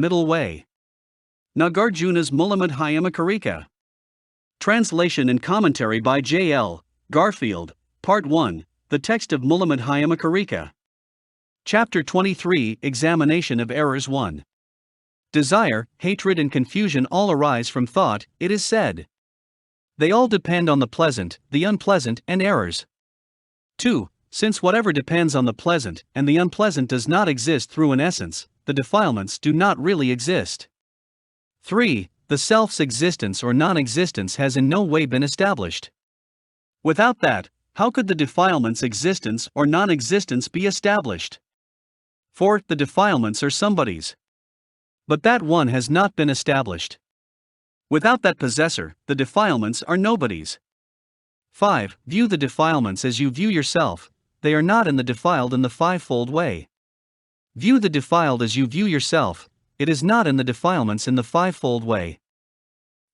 Middle Way. Nagarjuna's Mulamadhyamakarika. Translation and commentary by J.L. Garfield, Part 1, the text of Mulamadhyamakarika. Chapter 23, Examination of Errors 1. Desire, hatred and confusion all arise from thought, it is said. They all depend on the pleasant, the unpleasant, and errors. 2. Since whatever depends on the pleasant and the unpleasant does not exist through an essence, the defilements do not really exist. 3. The self's existence or non-existence has in no way been established. Without that, how could the defilements' existence or non-existence be established? 4. The defilements are somebody's. But that one has not been established. Without that possessor, the defilements are nobody's. 5. View the defilements as you view yourself, they are not in the defiled in the fivefold way. View the defiled as you view yourself, it is not in the defilements in the fivefold way.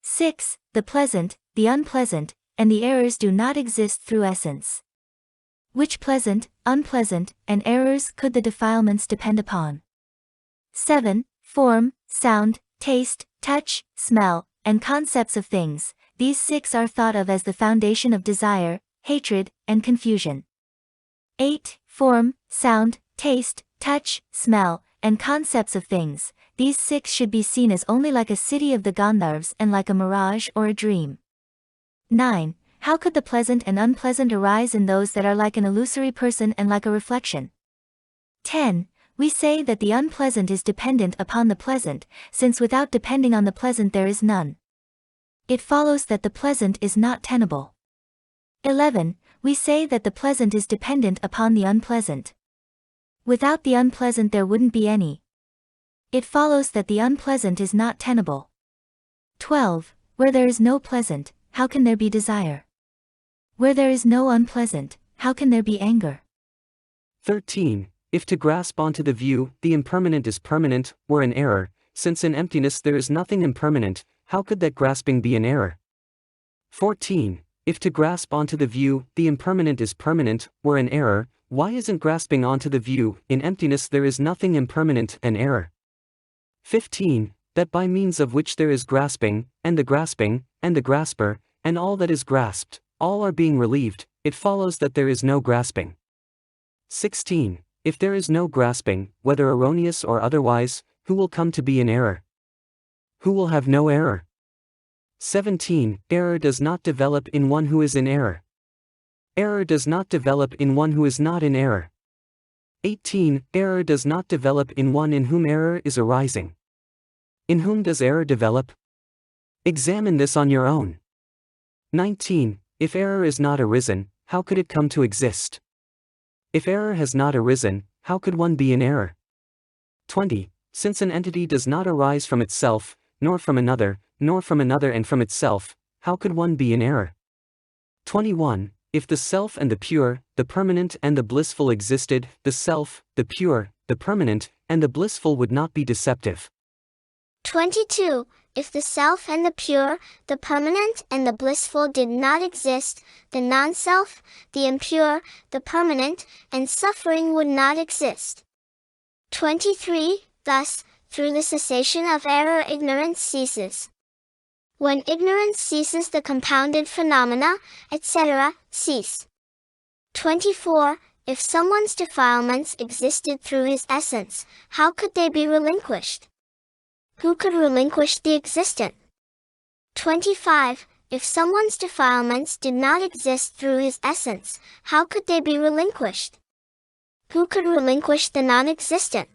6. The pleasant, the unpleasant, and the errors do not exist through essence. Which pleasant, unpleasant, and errors could the defilements depend upon? 7. Form, sound, taste, touch, smell, and concepts of things, these 6 are thought of as the foundation of desire, hatred, and confusion. 8. Form, sound, taste, touch, smell, and concepts of things, these 6 should be seen as only like a city of the Gandharvas and like a mirage or a dream. 9. How could the pleasant and unpleasant arise in those that are like an illusory person and like a reflection? 10. We say that the unpleasant is dependent upon the pleasant, since without depending on the pleasant there is none. It follows that the pleasant is not tenable. 11. We say that the pleasant is dependent upon the unpleasant. Without the unpleasant there wouldn't be any. It follows that the unpleasant is not tenable. 12. Where there is no pleasant, how can there be desire? Where there is no unpleasant, how can there be anger? 13. If to grasp onto the view, the impermanent is permanent, were an error, since in emptiness there is nothing impermanent, how could that grasping be an error? 14. If to grasp onto the view, the impermanent is permanent, were an error, why isn't grasping onto the view, in emptiness there is nothing impermanent, an error? 15. That by means of which there is grasping, and the grasper, and all that is grasped, all are being relieved, it follows that there is no grasping. 16. If there is no grasping, whether erroneous or otherwise, who will come to be in error? Who will have no error? 17. Error does not develop in one who is in error. Error does not develop in one who is not in error. 18. Error does not develop in one in whom error is arising. In whom does error develop? Examine this on your own. 19. If error is not arisen, how could it come to exist? If error has not arisen, how could one be in error? 20. Since an entity does not arise from itself, nor from another and from itself, how could one be in error? 21. If the self and the pure, the permanent and the blissful existed, the self, the pure, the permanent, and the blissful would not be deceptive. 22. If the self and the pure, the permanent and the blissful did not exist, the non-self, the impure, the permanent, and suffering would not exist. 23. Thus, through the cessation of error ignorance ceases. When ignorance ceases the compounded phenomena, etc., cease. 24. If someone's defilements existed through his essence, how could they be relinquished? Who could relinquish the existent? 25. If someone's defilements did not exist through his essence, how could they be relinquished? Who could relinquish the non-existent?